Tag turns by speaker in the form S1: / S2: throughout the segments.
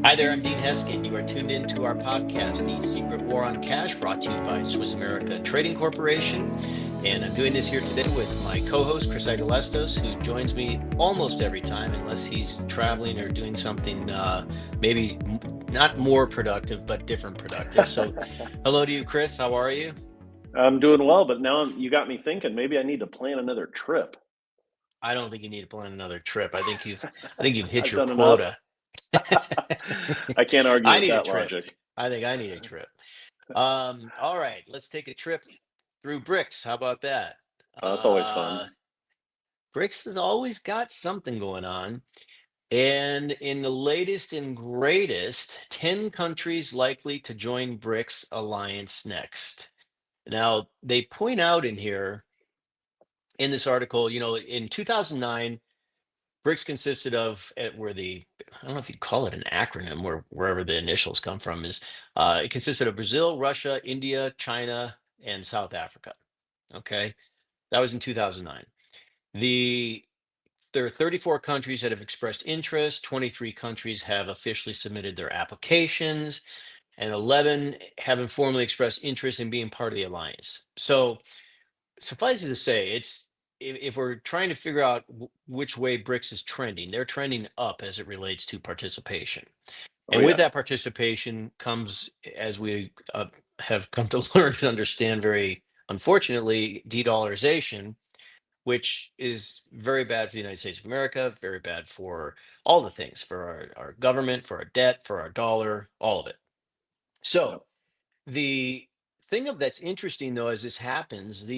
S1: Hi there, I'm Dean Heskin. You are tuned into our podcast, The Secret War on Cash, brought to you by Swiss America Trading Corporation. And I'm doing this here today with my co-host, Chris Agelastos, who joins me almost every time, unless he's traveling or doing something maybe not more productive, but different productive. So hello to you, Chris. How are you?
S2: I'm doing well, but now you got me thinking maybe I need to plan another trip.
S1: I don't think you need to plan another trip. I think you've hit
S2: I've
S1: your
S2: done enough.
S1: quota.
S2: I can't argue
S1: I
S2: with
S1: need a
S2: that
S1: trip.
S2: logic.
S1: I think I need a trip. All right, let's take a trip through BRICS. How about that?
S2: That's always fun.
S1: Uh, BRICS has always got something going on. And in the latest and greatest, 10 countries likely to join BRICS alliance next. Now, they point out in here in this article, in 2009, BRICS consisted of where I don't know if you'd call it an acronym, wherever the initials come from, is it consisted of Brazil, Russia, India, China, and South Africa. Okay. That was in 2009. The There are 34 countries that have expressed interest, 23 countries have officially submitted their applications, and 11 have informally expressed interest in being part of the alliance. So suffice it to say, if we're trying to figure out which way BRICS is trending, they're trending up as it relates to participation.
S2: Oh
S1: And with
S2: yeah.
S1: that participation comes, as we have come to learn and understand very unfortunately, de-dollarization, which is very bad for the United States of America, very bad for all the things, for our government, for our debt, for our dollar, all of it.
S2: Yep.
S1: So the thing of that's interesting though, as this happens,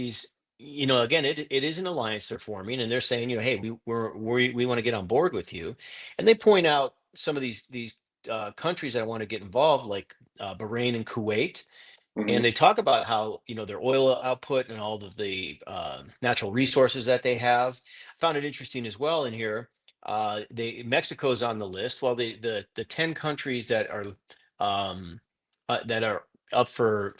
S1: again, it is an alliance they're forming, and they're saying, hey, we want to get on board with you, and they point out some of these countries that want to get involved, like Bahrain and Kuwait, and
S2: Hmm.
S1: they talk about how their oil output and all of the natural resources that they have. I found it interesting as well in here. Mexico's on the list. Well, the 10 countries um, that are up for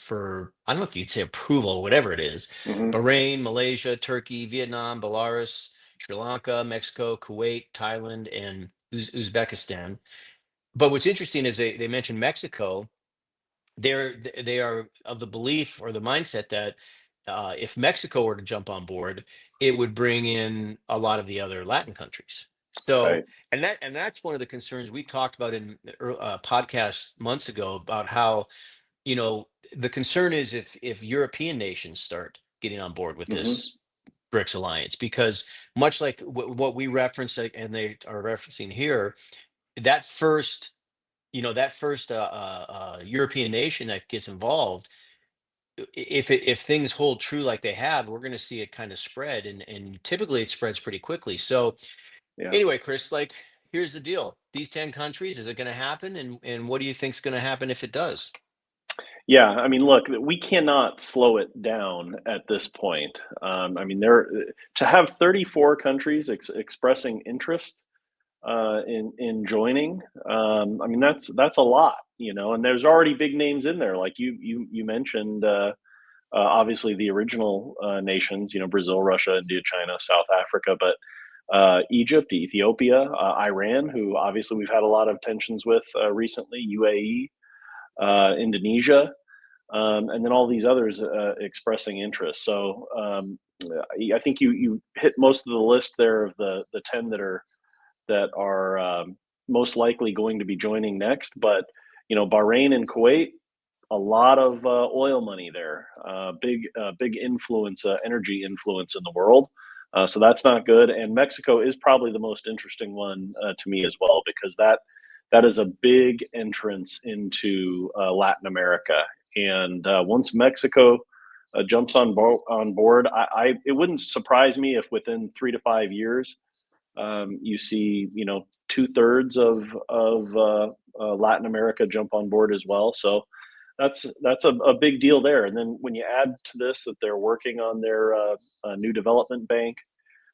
S1: I don't know if you'd say approval, whatever it is:
S2: Hmm.
S1: Bahrain, Malaysia, Turkey, Vietnam, Belarus, Sri Lanka, Mexico, Kuwait, Thailand, and Uzbekistan. But what's interesting is they mentioned Mexico. They are of the belief or the mindset that if Mexico were to jump on board, it would bring in a lot of the other Latin countries. So,
S2: Right.
S1: and that's one of the concerns we talked about in podcast months ago, about how you know the concern is if European nations start getting on board with
S2: Hmm.
S1: this BRICS alliance, because much like what we referenced, and they are referencing here, that first European nation that gets involved, if things hold true like they have, we're going to see it kind of spread, and typically it spreads pretty quickly. So
S2: Yeah.
S1: anyway, Chris, like, here's the deal: these 10 countries, is it going to happen, and what do you think's going to happen if it does?
S2: Yeah. I mean, look, we cannot slow it down at this point. I mean, to have 34 countries expressing interest in joining. I mean, that's a lot, and there's already big names in there, like you mentioned. Obviously, the original nations, Brazil, Russia, India, China, South Africa, but Egypt, Ethiopia, Iran, who obviously we've had a lot of tensions with recently, UAE, Indonesia, and then all these others expressing interest. So I think you hit most of the list there of the 10 that are most likely going to be joining next. But Bahrain and Kuwait, a lot of oil money there, big influence, energy influence in the world. So that's not good. And Mexico is probably the most interesting one to me as well, because that is a big entrance into Latin America. And once Mexico jumps on board, it wouldn't surprise me if within 3 to 5 years you see, 2/3 of Latin America jump on board as well. So that's a big deal there. And then when you add to this that they're working on their new development bank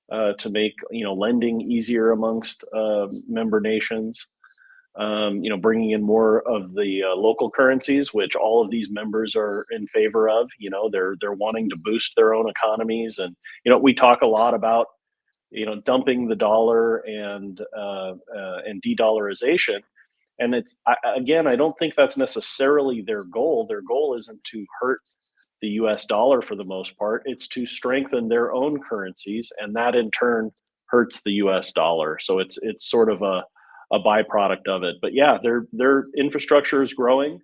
S2: to make lending easier amongst member nations. Bringing in more of the local currencies, which all of these members are in favor of. They're wanting to boost their own economies, and we talk a lot about dumping the dollar and de-dollarization. And again, I don't think that's necessarily their goal. Their goal isn't to hurt the US dollar for the most part, it's to strengthen their own currencies, and that in turn hurts the US dollar. So it's sort of a byproduct of it. But yeah, their infrastructure is growing.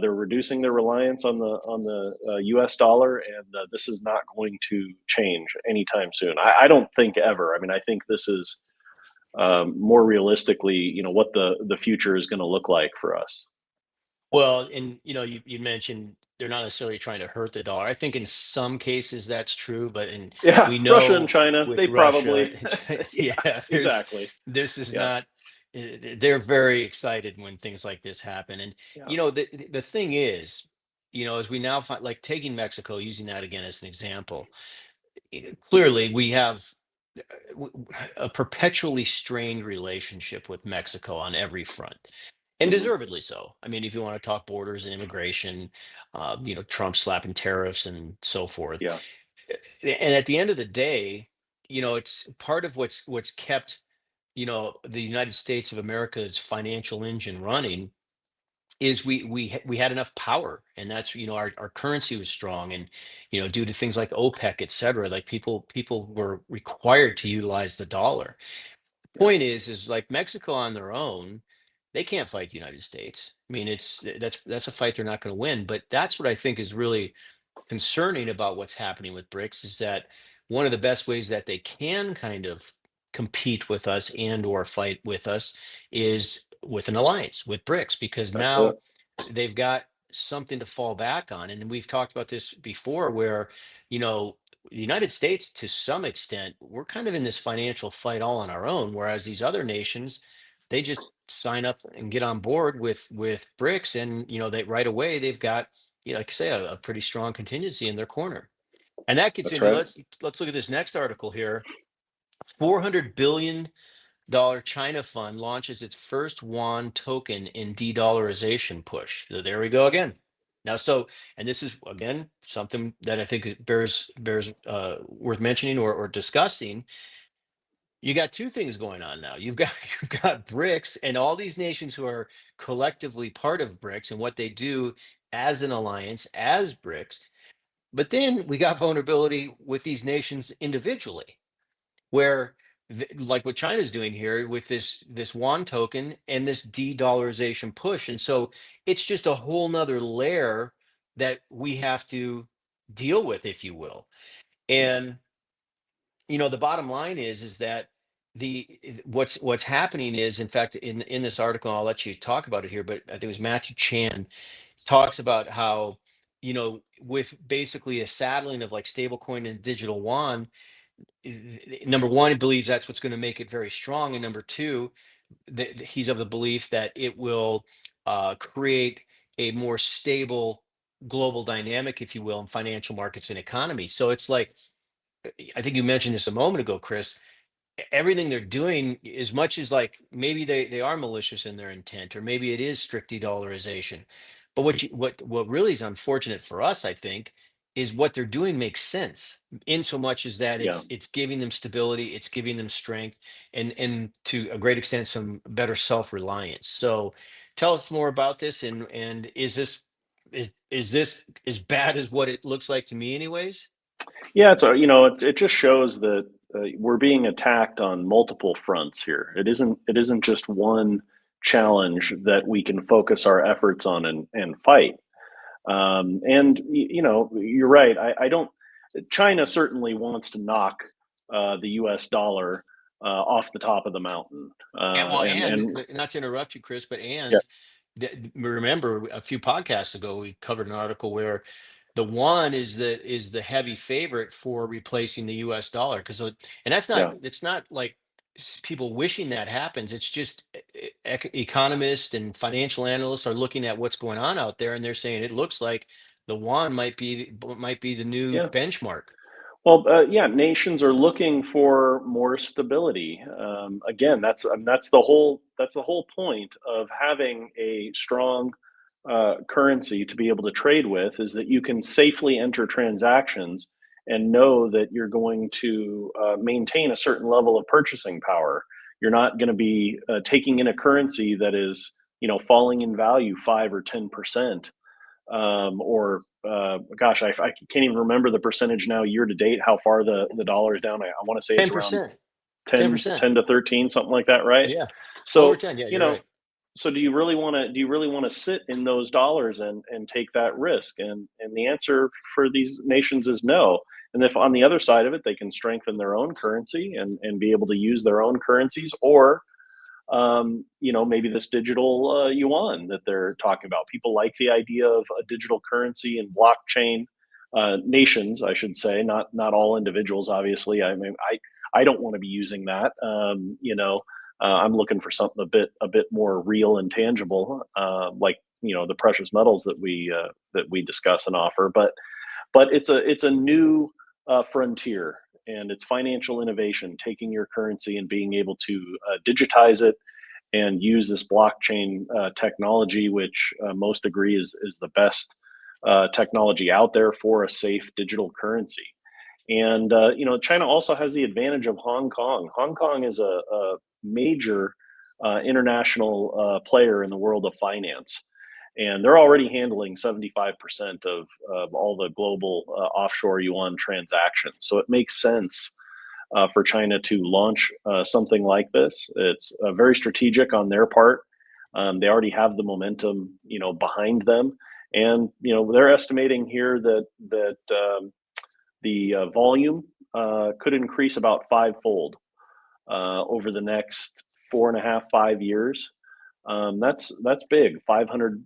S2: They're reducing their reliance on the U.S. dollar, and this is not going to change anytime soon. I don't think ever. I mean, I think this is more realistically, what the future is going to look like for us.
S1: Well, and you mentioned they're not necessarily trying to hurt the dollar. I think in some cases that's true, but
S2: Yeah,
S1: we
S2: Russia and
S1: know
S2: China,
S1: with
S2: they
S1: Russia,
S2: probably, yeah,
S1: yeah,
S2: exactly.
S1: this is
S2: Yeah,
S1: not. They're very excited when things like this happen, and
S2: yeah,
S1: the thing is, as we now find, like taking Mexico, using that again as an example, clearly we have a perpetually strained relationship with Mexico on every front, and
S2: hmm,
S1: deservedly so. I mean, if you want to talk borders and immigration, Trump slapping tariffs and so forth.
S2: yeah,
S1: And at the end of the day, it's part of what's kept, the United States of America's financial engine running is we had enough power, and that's our currency was strong, and due to things like OPEC, et cetera, like people were required to utilize the dollar.
S2: yeah.
S1: Point is like Mexico on their own, they can't fight the United States. I mean, that's a fight they're not going to win. But that's what I think is really concerning about what's happening with BRICS, is that one of the best ways that they can kind of compete with us and or fight with us is with an alliance with BRICS, because
S2: That's it.
S1: now they've got something to fall back on. And we've talked about this before, where the United States, to some extent, we're kind of in this financial fight all on our own, whereas these other nations, they just sign up and get on board with BRICS, and they right away they've got, like I say, a pretty strong contingency in their corner. And that gets
S2: That's
S1: into,
S2: right.
S1: let's look at this next article here. $400 billion China fund launches its first Yuan token in de-dollarization push. So there we go again. Now, and this is again something that I think it bears worth mentioning or discussing. You got two things going on now. You've got BRICS and all these nations who are collectively part of BRICS and what they do as an alliance, as BRICS. But then we got vulnerability with these nations individually, where like what China's doing here with this Yuan token and this de-dollarization push. And so it's just a whole nother layer that we have to deal with, if you will.
S2: Yeah,
S1: And the bottom line is that what's happening is, in fact, in this article, and I'll let you talk about it here, but I think it was Matthew Chan talks about how, with basically a saddling of like stablecoin and digital yuan, number one, he believes that's what's going to make it very strong, and number two, he's of the belief that it will create a more stable global dynamic, if you will, in financial markets and economy. So it's like, I think you mentioned this a moment ago, Chris. Everything they're doing, as much as like maybe they are malicious in their intent, or maybe it is strict de-dollarization, but what really is unfortunate for us, I think, is what they're doing makes sense, in so much as that
S2: yeah.
S1: it's giving them stability, it's giving them strength, and to a great extent some better self-reliance. So tell us more about this, and is this as bad as what it looks like to me anyways?
S2: Yeah, it's it just shows that we're being attacked on multiple fronts here. It isn't just one challenge that we can focus our efforts on and fight. And you're right. I don't. China certainly wants to knock the U.S. dollar off the top of the mountain.
S1: And well,
S2: And
S1: not to interrupt you, Chris, but
S2: yeah,
S1: remember a few podcasts ago we covered an article where the yuan is the heavy favorite for replacing the U.S. dollar, because and that's not
S2: yeah,
S1: it's not like people wishing that happens. It's just economists and financial analysts are looking at what's going on out there, and they're saying it looks like the yuan might be the new
S2: yeah.
S1: benchmark.
S2: Well, yeah, nations are looking for more stability. Again, that's the whole point of having a strong currency to be able to trade with, is that you can safely enter transactions and know that you're going to maintain a certain level of purchasing power. You're not going to be taking in a currency that is falling in value 5 or 10%, or gosh, I can't even remember the percentage now year to date, how far the dollar is down. I want to say it's around
S1: 10%. It's
S2: 10,
S1: 10%.
S2: 10 to 13, something like that, right?
S1: Yeah. Over
S2: So,
S1: 10. Yeah,
S2: you
S1: you're
S2: know,
S1: right.
S2: so do you really want to sit in those dollars and take that risk? And the answer for these nations is no. And if on the other side of it, they can strengthen their own currency and be able to use their own currencies, or maybe this digital yuan that they're talking about. People like the idea of a digital currency and blockchain, nations, I should say, not all individuals. Obviously, I mean, I don't want to be using that. I'm looking for something a bit more real and tangible, like the precious metals that we discuss and offer. But it's a new frontier, and it's financial innovation, taking your currency and being able to digitize it and use this blockchain technology, which most agree is the best technology out there for a safe digital currency. And China also has the advantage of Hong Kong. Hong Kong is a major international player in the world of finance, and they're already handling 75% of all the global offshore yuan transactions. So it makes sense for China to launch something like this. It's very strategic on their part. They already have the momentum, behind them, and they're estimating here that the volume could increase about fivefold over the next 4.5, 5 years. That's big, 500%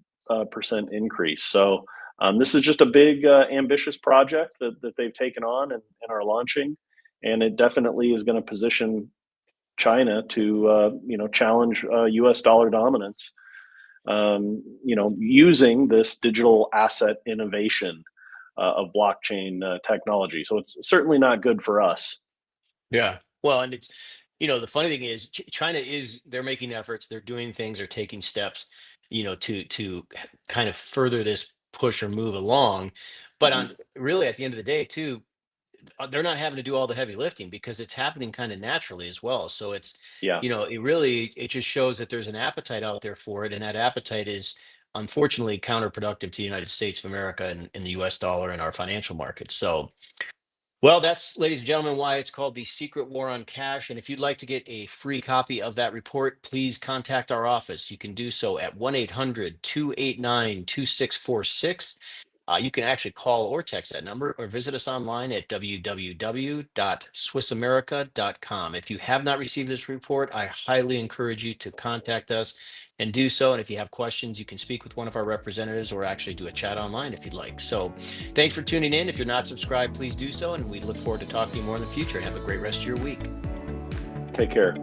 S2: increase. So this is just a big, ambitious project that they've taken on and are launching, and it definitely is going to position China to challenge U.S. dollar dominance. Using this digital asset innovation of blockchain technology. So it's certainly not good for us.
S1: Yeah. Well, and it's, the funny thing is China they're making efforts, they're doing things, they're taking steps, to kind of further this push or move along. But
S2: Hmm.
S1: on really at the end of the day, too, they're not having to do all the heavy lifting because it's happening kind of naturally as well. So it's,
S2: Yeah.
S1: it just shows that there's an appetite out there for it. And that appetite is unfortunately counterproductive to the United States of America and the US dollar and our financial markets. So, well, that's, ladies and gentlemen, why it's called The Secret War on Cash. And if you'd like to get a free copy of that report, please contact our office. You can do so at 1-800-289-2646. You can actually call or text that number or visit us online at www.swissamerica.com. If you have not received this report, I highly encourage you to contact us and do so. And if you have questions, you can speak with one of our representatives or actually do a chat online if you'd like. So thanks for tuning in. If you're not subscribed, please do so. And we look forward to talking to you more in the future. Have a great rest of your week.
S2: Take care.